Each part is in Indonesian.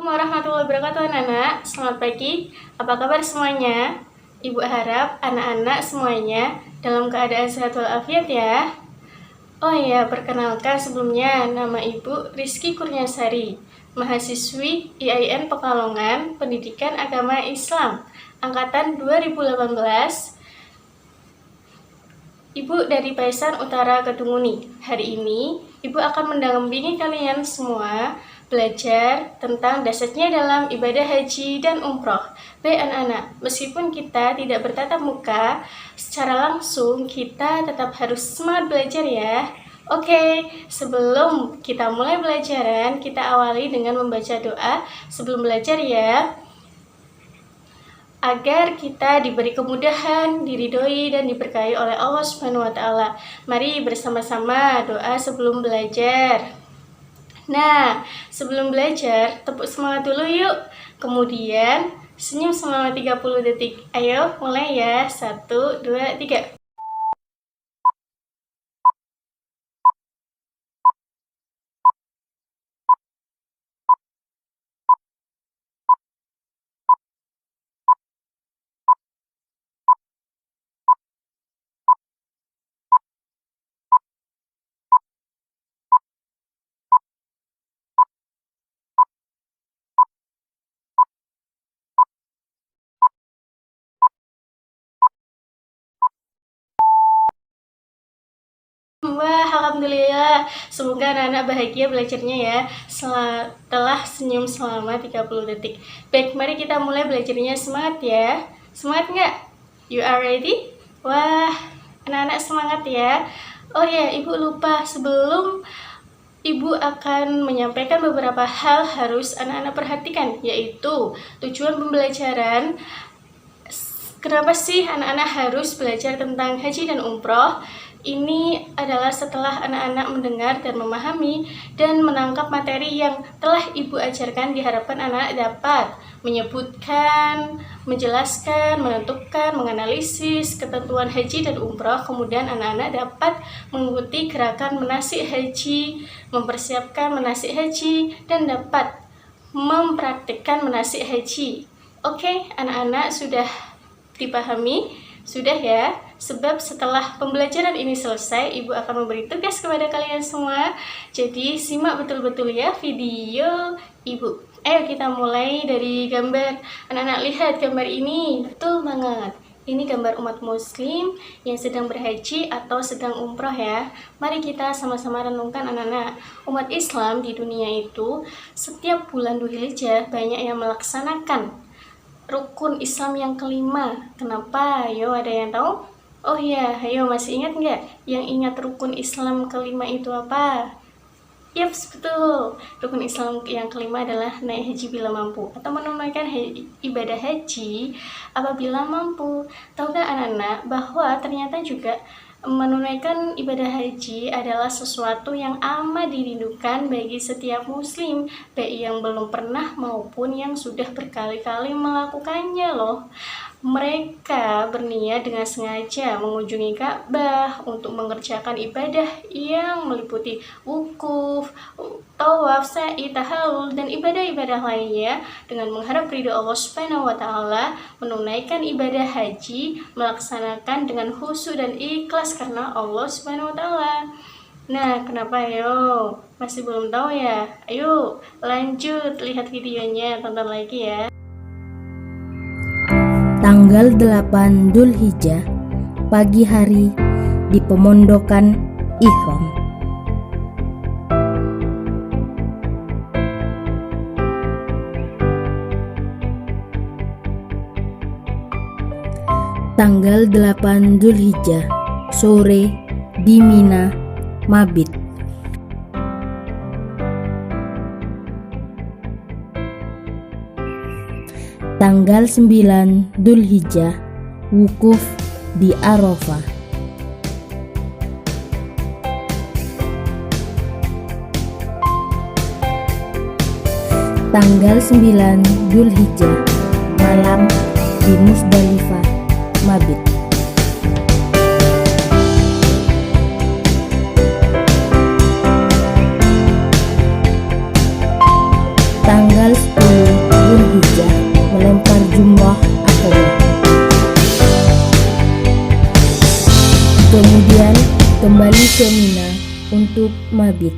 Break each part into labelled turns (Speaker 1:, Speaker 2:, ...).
Speaker 1: Warahmatullahi wabarakatuh anak-anak. Selamat pagi, apa kabar semuanya? Ibu harap anak-anak semuanya dalam keadaan sehat walafiat ya. Oh iya, perkenalkan sebelumnya nama Ibu Rizky Kurniasari, mahasiswi IAIN Pekalongan, Pendidikan Agama Islam, Angkatan 2018. Ibu dari Paisan Utara Kedunguni. Hari ini, Ibu akan mendampingi kalian semua belajar tentang dasarnya dalam ibadah haji dan umroh. Baik anak-anak, meskipun kita tidak bertatap muka secara langsung, kita tetap harus semangat belajar ya. Oke, sebelum kita mulai pelajaran, kita awali dengan membaca doa sebelum belajar ya. Agar kita diberi kemudahan, diridhoi dan diberkahi oleh Allah Subhanahu wa taala. Mari bersama-sama doa sebelum belajar. Nah, sebelum belajar, tepuk semangat dulu yuk. Kemudian, senyum selama 30 detik. Ayo, mulai ya. 1, 2, 3. Wah, alhamdulillah. Semoga anak-anak bahagia belajarnya ya setelah senyum selama 30 detik. Baik, mari kita mulai belajarnya. Semangat ya. Semangat nggak? You are ready? Wah, anak-anak semangat ya. Oh ya, Ibu lupa. Sebelum Ibu akan menyampaikan beberapa hal harus anak-anak perhatikan, yaitu tujuan pembelajaran. Kenapa sih anak-anak harus belajar tentang haji dan umroh? Ini adalah setelah anak-anak mendengar dan memahami dan menangkap materi yang telah Ibu ajarkan, diharapkan anak dapat menyebutkan, menjelaskan, menentukan, menganalisis ketentuan haji dan umroh. Kemudian anak-anak dapat mengikuti gerakan manasik haji, mempersiapkan manasik haji, dan dapat mempraktikkan manasik haji. Oke, anak-anak sudah dipahami? Sudah ya? Sebab setelah pembelajaran ini selesai, Ibu akan memberi tugas kepada kalian semua. Jadi simak betul-betul ya video Ibu. Ayo kita mulai dari gambar. Anak-anak lihat gambar ini. Betul banget. Ini gambar umat muslim yang sedang berhaji atau sedang umroh ya. Mari kita sama-sama renungkan anak-anak. Umat Islam di dunia itu setiap bulan Dzulhijjah banyak yang melaksanakan rukun Islam yang kelima. Kenapa? Ayo, ada yang tahu? Oh iya, ayo masih ingat nggak? Yang ingat rukun Islam kelima itu apa? Yaps, betul. Rukun Islam yang kelima adalah naik haji bila mampu, atau menunaikan ibadah haji apabila mampu. Tahukah anak-anak bahwa ternyata juga menunaikan ibadah haji adalah sesuatu yang amat dirindukan bagi setiap muslim, baik yang belum pernah maupun yang sudah berkali-kali melakukannya loh. Mereka berniat dengan sengaja mengunjungi Ka'bah untuk mengerjakan ibadah yang meliputi wukuf, tawaf, sa'i, tahallul, dan ibadah-ibadah lainnya dengan mengharap ridho Allah Subhanahu wa taala, menunaikan ibadah haji, melaksanakan dengan khusyuk dan ikhlas karena Allah Subhanahu wa taala. Nah, kenapa ayo? Masih belum tahu ya? Ayo, lanjut lihat videonya, tonton lagi ya.
Speaker 2: Tanggal 8 Dzulhijjah, pagi hari di pemondokan Ihram. Tanggal 8 Dzulhijjah, sore di Mina, mabit. Tanggal 9 Dzulhijjah, wukuf di Arafah. Tanggal 9 Dzulhijjah, malam di Musdalifah, mabit. Tanggal 10 untuk mabit.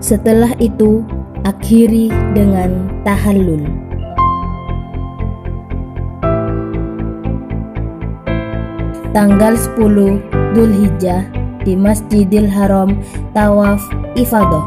Speaker 2: Setelah itu, akhiri dengan tahallul. Tanggal 10 Dzulhijjah di Masjidil Haram tawaf ifadah.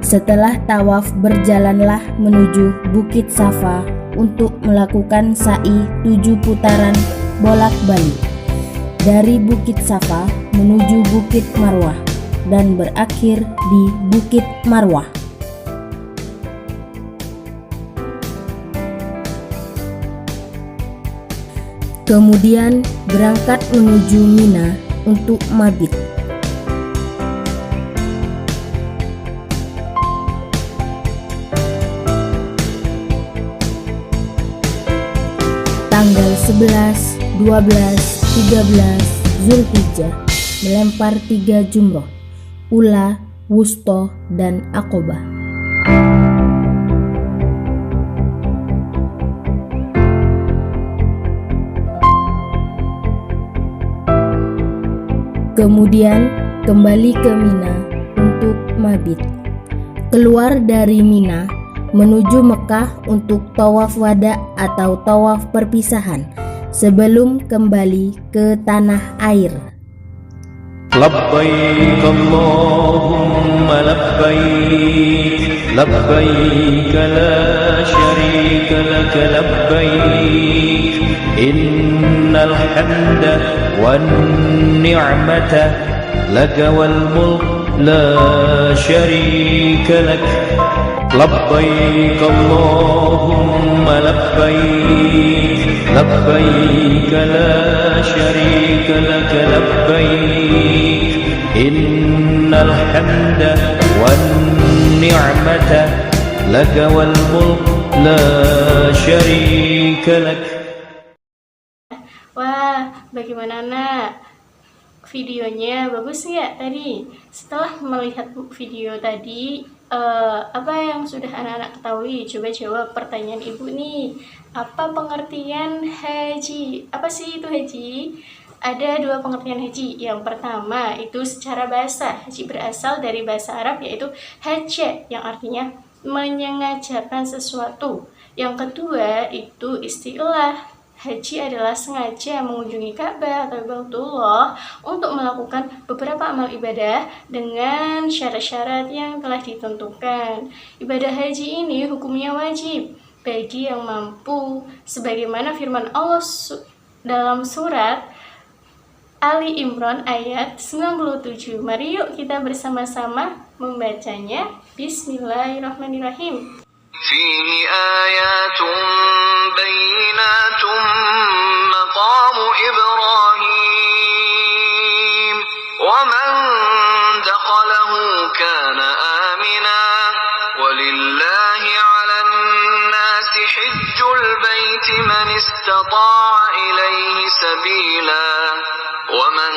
Speaker 2: Setelah tawaf, berjalanlah menuju Bukit Safa untuk melakukan sa'i 7 putaran bolak-balik dari Bukit Safa menuju Bukit Marwah dan berakhir di Bukit Marwah. Kemudian berangkat menuju Mina untuk mabit. Tanggal 11, 12, 13 Dzulhijjah melempar 3 jumroh, ula, wusto, dan aqobah. Kemudian kembali ke Mina untuk mabit. Keluar dari Mina menuju Mekah untuk tawaf wada atau tawaf perpisahan sebelum kembali ke tanah air.
Speaker 3: Labbaik Allahumma labbaik, labbaik la syarika laka labbaik, innal hamda wan ni'mata laka wal mulk la syarika lak. Labbaik Allahumma labbaik, labbaik la syarika laka labbaik, innal hamda wan ni'mata laka wal mulk la syarika lak.
Speaker 1: Wah, bagaimana nak? Videonya bagus nggak tadi? Setelah melihat video tadi, apa yang sudah anak-anak ketahui? Coba jawab pertanyaan ibu nih. Apa pengertian haji? Apa sih itu haji? Ada 2 pengertian haji. Yang pertama itu secara bahasa. Haji berasal dari bahasa Arab yaitu haja, yang artinya menyengajakan sesuatu. Yang kedua itu istilah. Haji adalah sengaja mengunjungi Ka'bah atau Baitullah untuk melakukan beberapa amal ibadah dengan syarat-syarat yang telah ditentukan. Ibadah haji ini hukumnya wajib bagi yang mampu, sebagaimana firman Allah dalam surat Ali Imran ayat 97. Mari yuk kita bersama-sama membacanya. Bismillahirrahmanirrahim.
Speaker 4: فيه آيات بينات مقام إبراهيم ومن دخله كان آمنا ولله على الناس حج البيت من استطاع إليه سبيلا ومن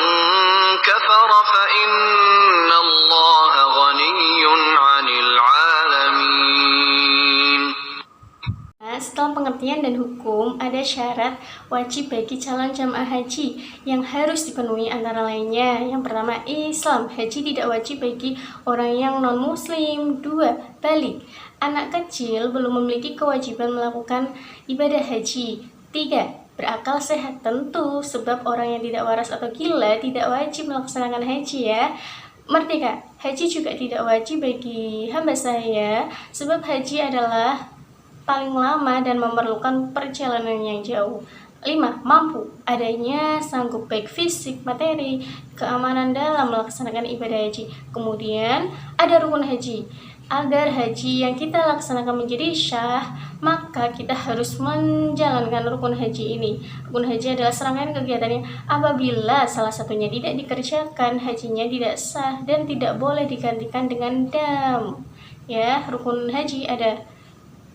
Speaker 4: كفر فإن الله غني عن العالمين.
Speaker 1: Setelah pengertian dan hukum, ada syarat wajib bagi calon jamaah haji yang harus dipenuhi antara lainnya. Yang pertama, Islam. Haji tidak wajib bagi orang yang non-muslim. 2. Balik. Anak kecil belum memiliki kewajiban melakukan ibadah haji. 3. Berakal sehat. Tentu, sebab orang yang tidak waras atau gila tidak wajib melaksanakan haji ya. Merdeka. Haji juga tidak wajib bagi hamba saya, sebab haji adalah paling lama dan memerlukan perjalanan yang jauh. 5. Mampu. Adanya sanggup baik fisik, materi, keamanan dalam melaksanakan ibadah haji. Kemudian ada rukun haji. Agar haji yang kita laksanakan menjadi syah, maka kita harus menjalankan rukun haji ini. Rukun haji adalah serangkaian kegiatannya. Apabila salah satunya tidak dikerjakan, hajinya tidak sah dan tidak boleh digantikan dengan dam. Ya, rukun haji ada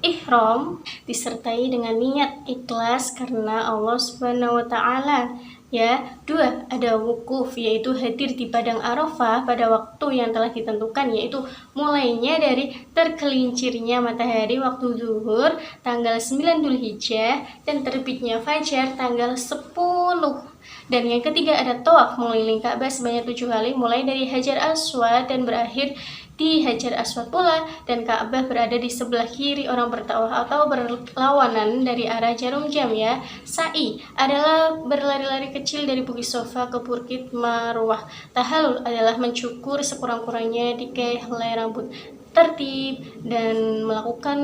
Speaker 1: ihram disertai dengan niat ikhlas karena Allah Subhanahu wa taala. ya. 2, ada wukuf, yaitu hadir di padang Arafah pada waktu yang telah ditentukan, yaitu mulainya dari tergelincirnya matahari waktu zuhur tanggal 9 Dzulhijjah dan terbitnya fajar tanggal 10. Dan yang ketiga ada tawaf mengelilingi Ka'bah sebanyak 7 kali, mulai dari Hajar Aswad dan berakhir di Hajar Aswad pula, dan Ka'bah berada di sebelah kiri orang bertawaf atau berlawanan dari arah jarum jam ya. Sa'i adalah berlari-lari kecil dari Bukit Sofa ke Bukit Marwah. Tahallul adalah mencukur sekurang-kurangnya 3 helai rambut. Tertib dan melakukan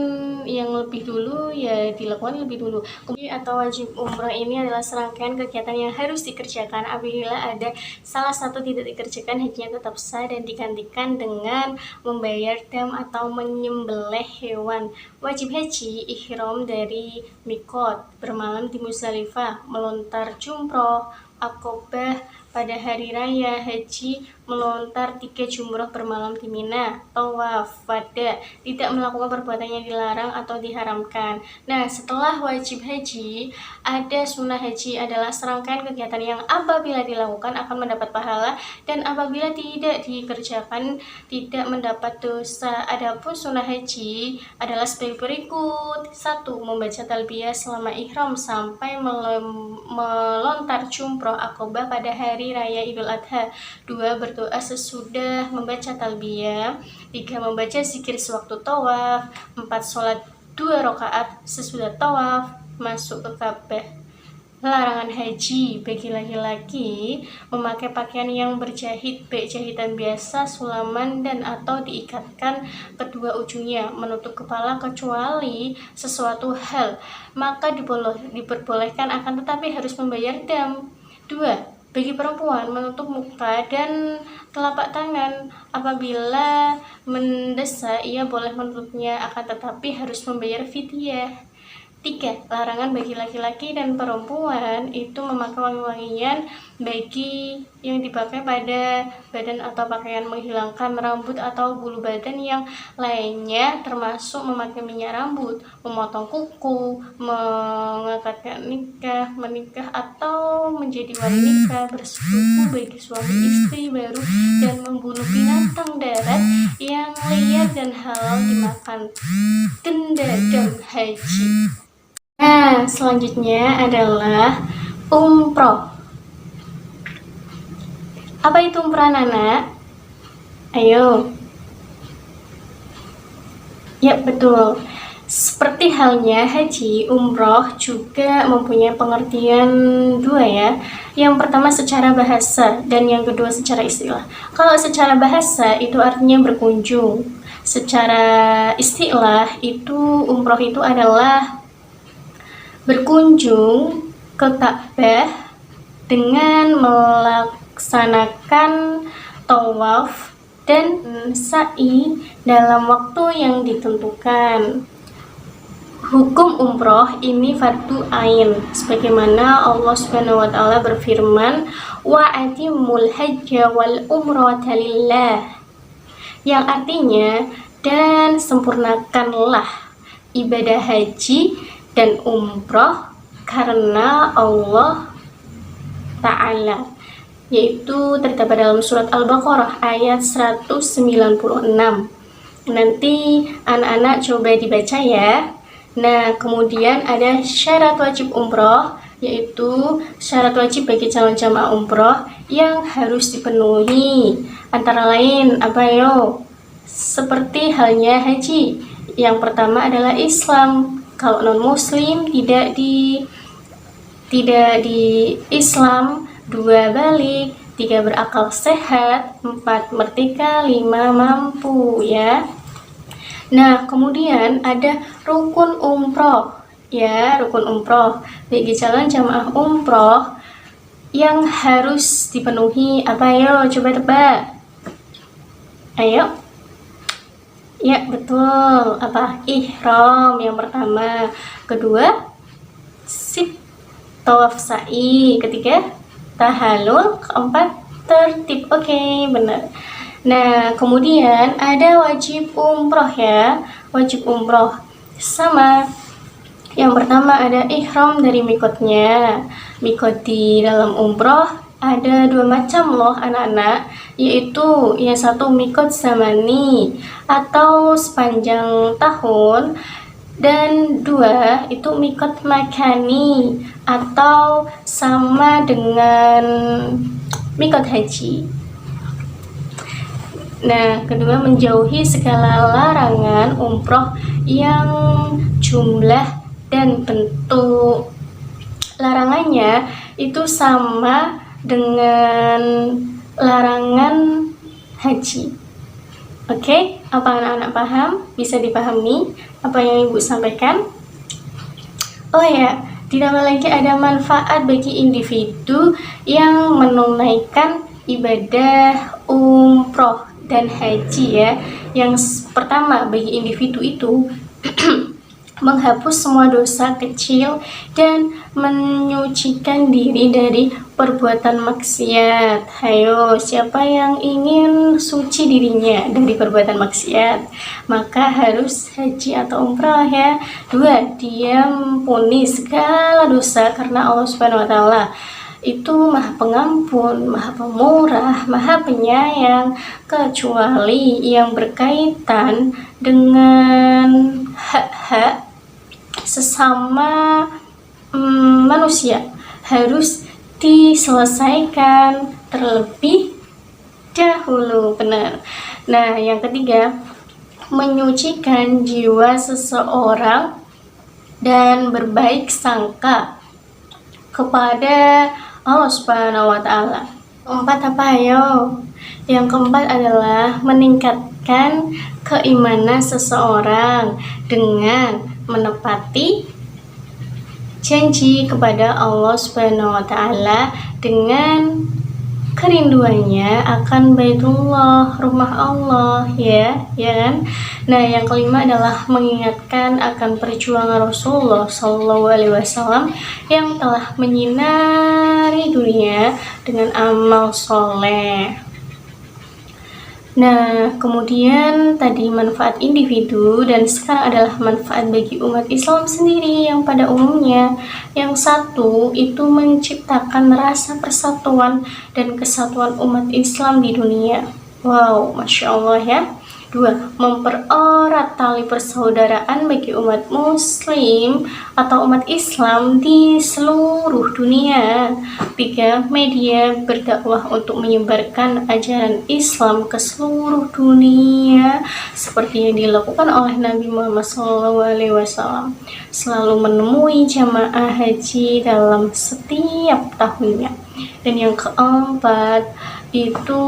Speaker 1: yang lebih dulu ya dilakukan lebih dulu. Kemudian atau wajib umrah ini adalah serangkaian kegiatan yang harus dikerjakan. Apabila ada salah satu tidak dikerjakan, hajinya tetap sah dan digantikan dengan membayar dam atau menyembelih hewan. Wajib haji ihram dari mikot, bermalam di Muzdalifah, melontar jumroh, akobah pada hari raya haji, melontar 3 jumroh bermalam di Mina, tawaf wada, tidak melakukan perbuatan yang dilarang atau diharamkan. Nah, setelah wajib haji, ada sunnah haji adalah serangkaian kegiatan yang apabila dilakukan akan mendapat pahala dan apabila tidak dikerjakan tidak mendapat dosa. Adapun sunnah haji adalah sebagai berikut. 1. Membaca talbiyah selama ihram sampai melontar jumroh akobah pada hari raya Idul Adha. 2. Berdoa sesudah membaca talbiyah. 3. Membaca zikir sewaktu tawaf. 4. Sholat 2 rakaat sesudah tawaf masuk ke Ka'bah. Larangan haji bagi laki-laki memakai pakaian yang berjahit, baik jahitan biasa, sulaman dan atau diikatkan kedua ujungnya, menutup kepala kecuali sesuatu hal, maka diperbolehkan akan tetapi harus membayar dam. 2. Bagi perempuan menutup muka dan telapak tangan, apabila mendesak ia boleh menutupnya akan tetapi harus membayar fidyah. 3. Larangan bagi laki-laki dan perempuan itu memakai wangi-wangian bagi yang dipakai pada badan atau pakaian menghilangkan rambut atau bulu badan yang lainnya, termasuk memakai minyak rambut, memotong kuku, mengakadkan nikah, menikah atau menjadi wali nikah, bersetubuh bagi suami istri baru, dan membunuh binatang darat yang liar dan halal dimakan. Denda dam haji. Nah, selanjutnya adalah umroh. Apa itu umroh, anak? Ayo. Ya, betul. Seperti halnya haji, umroh juga mempunyai pengertian 2 ya. Yang pertama secara bahasa dan yang kedua secara istilah. Kalau secara bahasa itu artinya berkunjung. Secara istilah itu umroh itu adalah berkunjung ke Ka'bah dengan melaksanakan tawaf dan sa'i dalam waktu yang ditentukan. Hukum umroh ini fardu ain, sebagaimana Allah Subhanahu wa taala berfirman, "Wa atimul hajja wal umrata lillah." Yang artinya, dan sempurnakanlah ibadah haji dan umroh karena Allah Ta'ala, yaitu terdapat dalam surat Al-Baqarah ayat 196. Nanti anak-anak coba dibaca ya. Nah, kemudian ada syarat wajib umroh, yaitu syarat wajib bagi calon jamaah umroh yang harus dipenuhi. Antara lain apa yo? Seperti halnya haji. Yang pertama adalah Islam. Kalau non muslim tidak di Islam. 2 balik, 3 berakal sehat, 4 merdeka, 5 mampu ya. Nah, kemudian ada rukun umroh ya, rukun umroh bagi calon jamaah umroh yang harus dipenuhi. Apa yo? Coba tebak. Ayo. Ya, betul. Apa? Ihram yang pertama. Kedua, tawaf sa'i. Ketiga, tahallul. Keempat, tertib. Oke, benar. Nah, kemudian ada wajib umroh ya. Wajib umroh sama Yang pertama ada ihram dari mikotnya. Mikot di dalam umroh ada 2 macam loh anak-anak, yaitu yang satu mikot zamani atau sepanjang tahun, dan 2 itu mikot makani atau sama dengan mikot haji. Nah, kedua menjauhi segala larangan umroh yang jumlah dan bentuk larangannya itu sama dengan larangan haji. Oke, apa anak-anak paham? Bisa dipahami apa yang Ibu sampaikan? Oh ya, ditambah lagi ada manfaat bagi individu yang menunaikan ibadah umroh dan haji ya. Yang pertama bagi individu itu menghapus semua dosa kecil dan menyucikan diri dari perbuatan maksiat. Hayo, siapa yang ingin suci dirinya dari perbuatan maksiat? Maka harus haji atau umrah ya. 2, dia ampuni segala dosa karena Allah Subhanahu wa taala itu Maha Pengampun, Maha Pemurah, Maha Penyayang, kecuali yang berkaitan dengan hak-hak sesama manusia harus diselesaikan terlebih dahulu. Benar. Nah, yang ketiga, menyucikan jiwa seseorang dan berbaik sangka kepada Allah Subhanahu wa taala. 4 apa ayo? Yang keempat adalah meningkatkan keimanan seseorang dengan menepati janji kepada Allah Subhanahu wa taala dengan kerinduannya akan Baitullah, rumah Allah ya kan? Nah, yang kelima adalah mengingatkan akan perjuangan Rasulullah SAW yang telah menyinari dunia dengan amal soleh. Nah, kemudian tadi manfaat individu, dan sekarang adalah manfaat bagi umat Islam sendiri yang pada umumnya. Yang satu itu menciptakan rasa persatuan dan kesatuan umat Islam di dunia. Wow, Masya Allah ya. 2, mempererat tali persaudaraan bagi umat muslim atau umat Islam di seluruh dunia. 3, media berdakwah untuk menyebarkan ajaran Islam ke seluruh dunia seperti yang dilakukan oleh Nabi Muhammad SAW, selalu menemui jamaah haji dalam setiap tahunnya. Dan yang keempat itu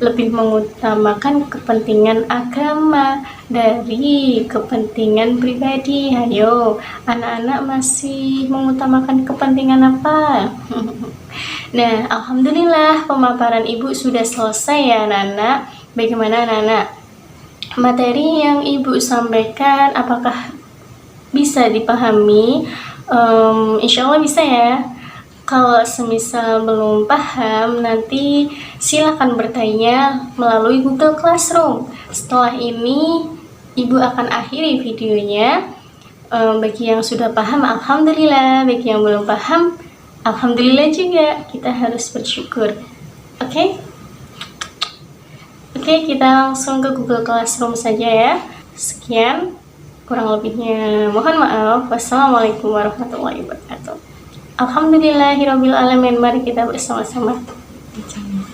Speaker 1: lebih mengutamakan kepentingan agama dari kepentingan pribadi. Ayo, anak-anak masih mengutamakan kepentingan apa? Nah, alhamdulillah pemaparan Ibu sudah selesai ya anak-anak. Bagaimana anak-anak? Materi yang Ibu sampaikan apakah bisa dipahami? Insya Allah bisa ya. Kalau semisal belum paham, nanti silakan bertanya melalui Google Classroom. Setelah ini, Ibu akan akhiri videonya. Bagi yang sudah paham, alhamdulillah. Bagi yang belum paham, alhamdulillah juga. Kita harus bersyukur. Oke? Oke, kita langsung ke Google Classroom saja ya. Sekian, kurang lebihnya mohon maaf. Wassalamualaikum warahmatullahi wabarakatuh. Alhamdulillahirabbil alamin. Mari kita bersama-sama